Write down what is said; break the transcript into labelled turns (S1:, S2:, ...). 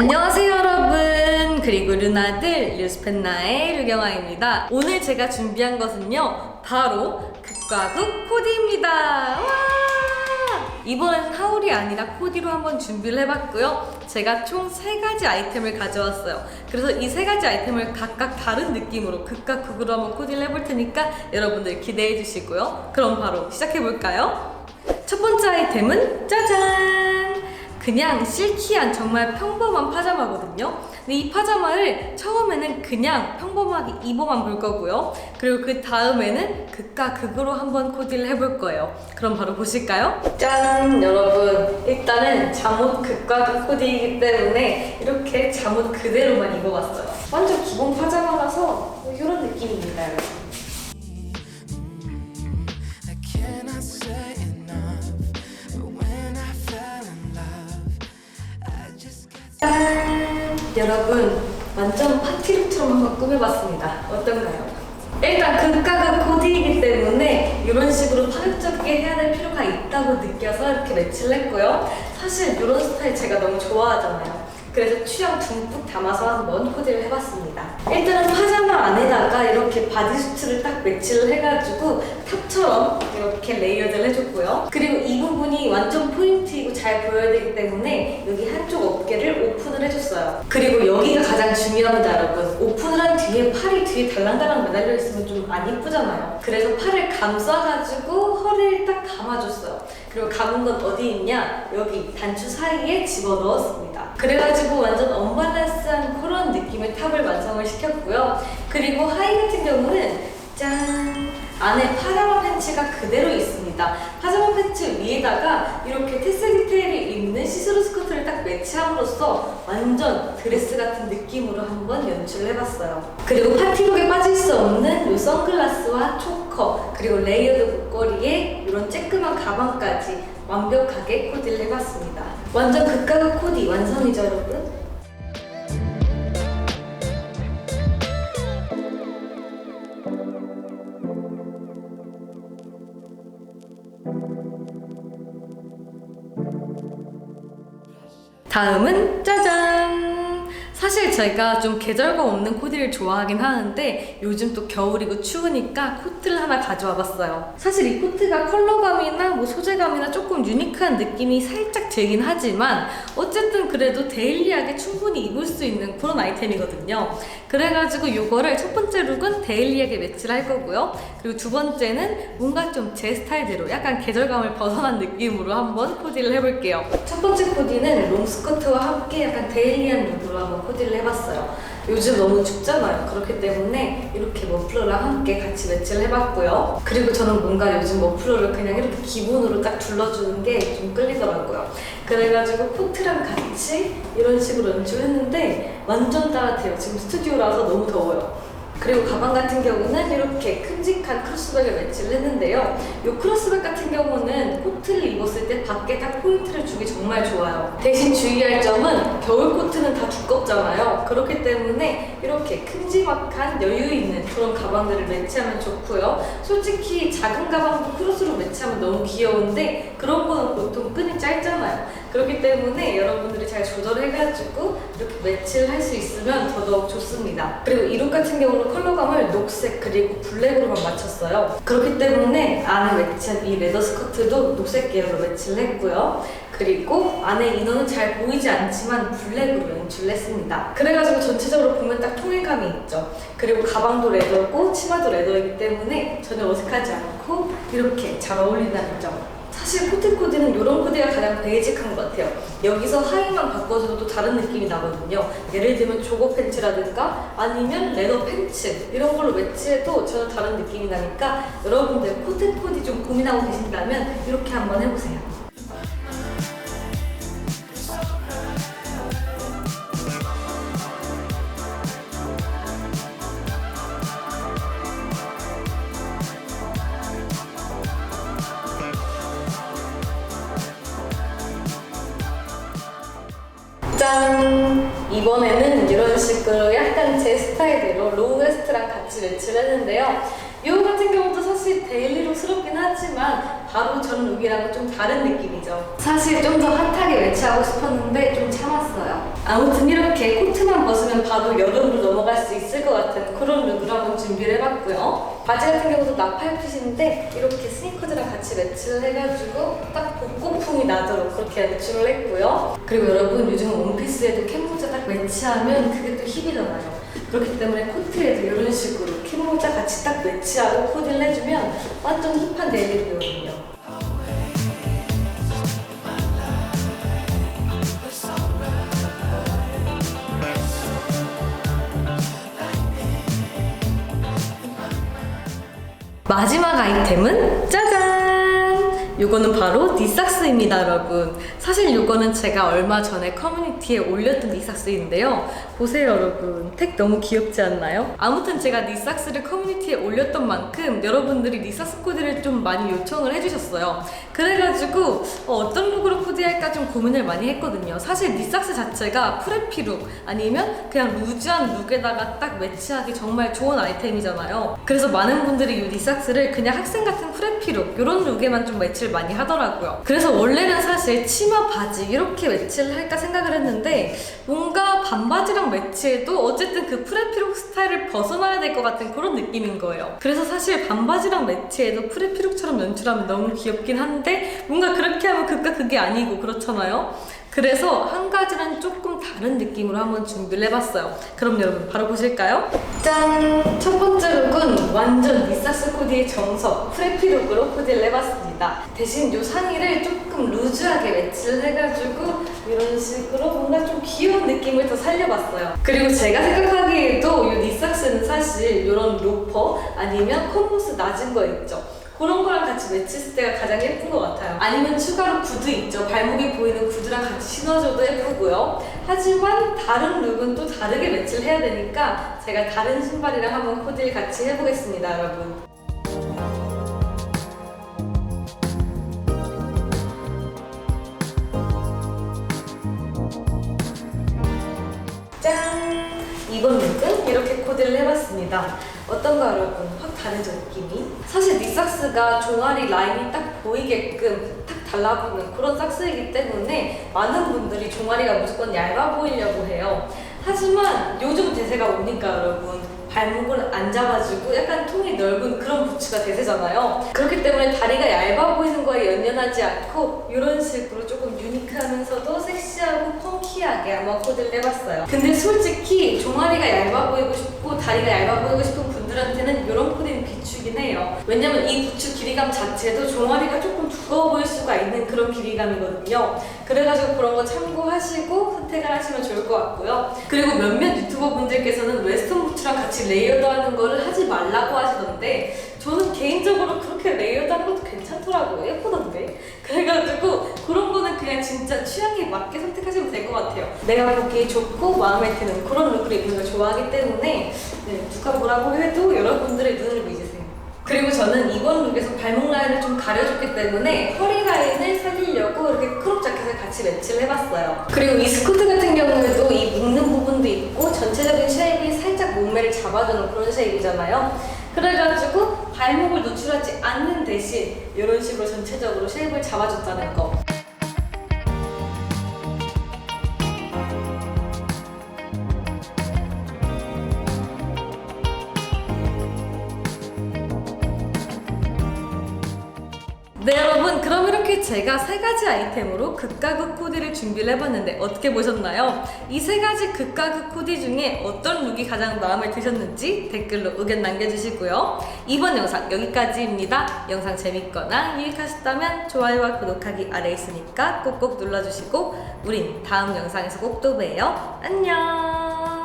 S1: 안녕하세요 여러분, 그리고 르나들 류스펜나의 류경아입니다. 오늘 제가 준비한 것은요 바로 극과 극 코디입니다. 와! 이번에는 하울이 아니라 코디로 한번 준비를 해봤고요. 제가 총 3가지 아이템을 가져왔어요. 그래서 이 3가지 아이템을 각각 다른 느낌으로 극과 극으로 한번 코디를 해볼 테니까 여러분들 기대해 주시고요. 그럼 바로 시작해볼까요? 첫 번째 아이템은 짜잔! 그냥 실키한 정말 평범한 파자마거든요. 근데 이 파자마를 처음에는 그냥 평범하게 입어만 볼 거고요. 그리고 그 다음에는 극과 극으로 한번 코디를 해볼 거예요. 그럼 바로 보실까요? 짠! 여러분, 일단은 잠옷 극과 극 코디이기 때문에 이렇게 잠옷 그대로만 입어봤어요. 완전 기본 파자마라서 이런 느낌입니다, 여러분. 짠! 여러분, 완전 파티룩처럼 한번 꾸며봤습니다. 어떤가요? 일단 극과 극 코디이기 때문에 이런 식으로 파격적이게 해야 될 필요가 있다고 느껴서 이렇게 매치를 했고요. 사실 이런 스타일 제가 너무 좋아하잖아요. 그래서 취향 듬뿍 담아서 한번 코디를 해봤습니다. 일단은 파자마 안에다가 이렇게 바디수트를 딱 매치를 해가지고 탑처럼 이렇게 레이어드를 해줬고요. 그리고 이 부분이 완전 포인트이고 잘 보여야 되기 때문에 여기 한쪽 어깨를 오픈을 해줬어요. 그리고 여기가 가장 중요합니다, 여러분. 오픈을 한 뒤에 팔이 뒤에 달랑달랑 매달려 있으면 좀 안 이쁘잖아요. 그래서 팔을 감싸가지고 허리를 딱 감아줬어요. 그리고 감은 건 어디 있냐? 여기 단추 사이에 집어넣었습니다. 그래가지고 완전 언밸런스한 그런 느낌의 탑을 완성을 시켰고요. 그리고 하의 같은 경우는 짠! 안에 파자마 팬츠가 그대로 있습니다. 파자마 팬츠 위에다가 이렇게 테슬 디테일이 있는 시스루 스커트를 딱 매치함으로써 완전 드레스 같은 느낌으로 한번 연출을 해봤어요. 그리고 파티룩에 빠질 수 없는 이 선글라스와 초커, 그리고 레이어드 목걸이에 이런 쬐끄만 가방까지 완벽하게 코디를 해봤습니다. 완전 극과 극 코디 완성이죠, 여러분? 다음은 짜잔! 사실 제가 좀 계절감 없는 코디를 좋아하긴 하는데 요즘 또 겨울이고 추우니까 코트를 하나 가져와 봤어요. 사실 이 코트가 컬러감이나 뭐 소재감이나 조금 유니크한 느낌이 살짝 들긴 하지만 어쨌든 그래도 데일리하게 충분히 입을 수 있는 그런 아이템이거든요. 그래가지고 이거를 첫 번째 룩은 데일리하게 매치를 할 거고요. 그리고 두 번째는 뭔가 좀 제 스타일대로 약간 계절감을 벗어난 느낌으로 한번 코디를 해볼게요. 첫 번째 코디는 롱스커트와 함께 약간 데일리한 룩으로 한번 코디를 해봤어요. 요즘 너무 춥잖아요. 그렇기 때문에 이렇게 머플러랑 함께 같이 매치를 해봤고요. 그리고 저는 뭔가 요즘 머플러를 그냥 이렇게 기본으로 딱 둘러주는 게 좀 끌리더라고요. 그래가지고 코트랑 같이 이런 식으로 연출했는데 완전 따뜻해요. 지금 스튜디오라서 너무 더워요. 그리고 가방 같은 경우는 이렇게 큼직한 크로스백을 매치를 했는데요. 이 크로스백 같은 경우는 코트를 입었을 때 밖에 딱 포인트를 주기 정말 좋아요. 대신 주의할 점은 겨울 코트는 다 두껍잖아요. 그렇기 때문에 이렇게 큼지막한 여유 있는 그런 가방들을 매치하면 좋고요. 솔직히 작은 가방도 크로스로 매치하면 너무 귀여운데 그런 거는 보통 끈이 짧잖아요. 그렇기 때문에 여러분들이 잘 조절해가지고 이렇게 매치를 할 수 있으면 더더욱 좋습니다. 그리고 이 룩 같은 경우는 컬러감을 녹색 그리고 블랙으로만 맞췄어요. 그렇기 때문에 안에 매치한 이 레더 스커트도 녹색 계열로 매치를 했고요. 그리고 안에 이너는 잘 보이지 않지만 블랙으로 연출을 했습니다. 그래가지고 전체적으로 보면 딱 통일감이 있죠. 그리고 가방도 레더고 치마도 레더이기 때문에 전혀 어색하지 않고 이렇게 잘 어울린다는 점. 사실 코트 코디는 이런 코디가 가장 베이직한 것 같아요. 여기서 하의만 바꿔줘도 또 다른 느낌이 나거든요. 예를 들면 조거 팬츠라든가 아니면 레더 팬츠 이런 걸로 매치해도 전혀 다른 느낌이 나니까 여러분들 코트 코디 좀 고민하고 계신다면 이렇게 한번 해보세요. 짠! 이번에는 이런 식으로 약간 제 스타일대로 로우 웨스트랑 같이 매치를 했는데요. 이 같은 경우도 사실 사실 데일리룩스럽긴 하지만 바로 전 룩이랑은 좀 다른 느낌이죠. 사실 좀 더 핫하게 매치하고 싶었는데 좀 참았어요. 아무튼 이렇게 코트만 벗으면 바로 여름으로 넘어갈 수 있을 것 같은 그런 룩으로 한번 준비를 해봤고요. 바지 같은 경우도 나팔핏인데 이렇게 스니커즈랑 같이 매치를 해가지고 딱 벚꽃풍이 나도록 그렇게 매치를 했고요. 그리고 여러분 요즘 원피스에도 캡모자 딱 매치하면 그게 또 힙이잖아요. 그렇기 때문에 코트에도 이런 식으로 캡모자 같이 딱 매치하고 코디를 해주면 완전 힙한 데일리룩이거든요. 마지막 아이템은 짜잔! 요거는 바로 니삭스입니다, 여러분. 사실 요거는 제가 얼마 전에 커뮤니티에 올렸던 니삭스인데요. 보세요, 여러분. 택 너무 귀엽지 않나요? 아무튼 제가 니삭스를 커뮤니티에 올렸던 만큼 여러분들이 니삭스 코디를 좀 많이 요청을 해주셨어요. 그래가지고 어떤 룩으로 코디할까 좀 고민을 많이 했거든요. 사실 니삭스 자체가 프레피 룩 아니면 그냥 루즈한 룩에다가 딱 매치하기 정말 좋은 아이템이잖아요. 그래서 많은 분들이 이 니삭스를 그냥 학생 같은 프레피 룩 이런 룩에만 좀 매치를 많이 하더라고요. 그래서 원래는 사실 치마 바지 이렇게 매치를 할까 생각을 했는데 뭔가 반바지랑 매치해도 어쨌든 그 프레피룩 스타일을 벗어나야 될 것 같은 그런 느낌인 거예요. 그래서 사실 반바지랑 매치해도 프레피룩처럼 연출하면 너무 귀엽긴 한데 뭔가 그렇게 하면 극과 극이 아니고 그렇잖아요. 그래서 한 가지는 조금 다른 느낌으로 한번 준비를 해봤어요. 그럼 여러분 바로 보실까요? 짠! 첫 번째 룩은 완전 니삭스 코디의 정석 프레피 룩으로 코디를 해봤습니다. 대신 이 상의를 조금 루즈하게 매치를 해가지고 이런 식으로 뭔가 좀 귀여운 느낌을 더 살려봤어요. 그리고 제가 생각하기에도 이 니삭스는 사실 이런 로퍼 아니면 컨버스 낮은 거 있죠? 그런 거랑 같이 매치했을 때가 가장 예쁜 것 같아요. 아니면 추가로 구두 있죠. 발목이 보이는 구두랑 같이 신어줘도 예쁘고요. 하지만 다른 룩은 또 다르게 매치를 해야 되니까 제가 다른 신발이랑 한번 코디를 같이 해보겠습니다, 여러분. 짠! 이번 룩은 이렇게 코디를 해봤습니다. 어떤가 여러분? 확 다르죠, 느낌이? 사실 니삭스가 종아리 라인이 딱 보이게끔 탁 달라붙는 그런 삭스이기 때문에 많은 분들이 종아리가 무조건 얇아 보이려고 해요. 하지만 요즘 대세가 오니까 여러분 발목을 안 잡아주고 약간 통이 넓은 그런 부츠가 대세잖아요. 그렇기 때문에 다리가 얇아 보이는 거에 연연하지 않고 이런 식으로 조금 유니크하면서도 섹시하고 펑키하게 한번 코디를 해봤어요. 근데 솔직히 종아리가 얇아 보이고 싶고 다리가 얇아 보이고 싶은 분들한테는 이런 코디는 비추긴 해요. 왜냐면 이 부츠 길이감 자체도 종아리가 조금 두꺼워 보일 수가 있는 그런 길이감이거든요. 그래가지고 그런 거 참고하시고 선택을 하시면 좋을 것 같고요. 그리고 몇몇 유튜버 분들께서는 웨스턴 부츠랑 같이 레이어드 하는 거를 하지 말라고 하시던데 저는 개인적으로 그렇게 레이어드 하는 것도 괜찮더라고요. 예쁘던데. 그래가지고 그런 거는 그냥 진짜 취향에 맞게 선택하시면 될 것 같아요. 내가 보기에 좋고 마음에 드는 그런 룩을 입는 걸 좋아하기 때문에 누가 뭐라고 해도 여러분들의 눈을 믿으세요. 그리고 저는 이번 룩에서 발목 라인을 좀 가려줬기 때문에 허리 라인을 살리려고 이렇게 크롭 자켓을 같이 매치를 해봤어요. 그리고 이 스커트 같은 경우에도 이 묶는 부분도 있고 전체적인 쉐입이 살짝 몸매를 잡아주는 그런 쉐입이잖아요. 그래가지고 발목을 노출하지 않는 대신 이런 식으로 전체적으로 쉐입을 잡아줬다는 거. 네 여러분, 그럼 이렇게 제가 3가지 아이템으로 극과 극 코디를 준비를 해봤는데 어떻게 보셨나요? 이 3가지 극과 극 코디 중에 어떤 룩이 가장 마음에 드셨는지 댓글로 의견 남겨주시고요. 이번 영상 여기까지입니다. 영상 재밌거나 유익하셨다면 좋아요와 구독하기 아래에 있으니까 꼭꼭 눌러주시고 우린 다음 영상에서 꼭 또 봬요. 안녕.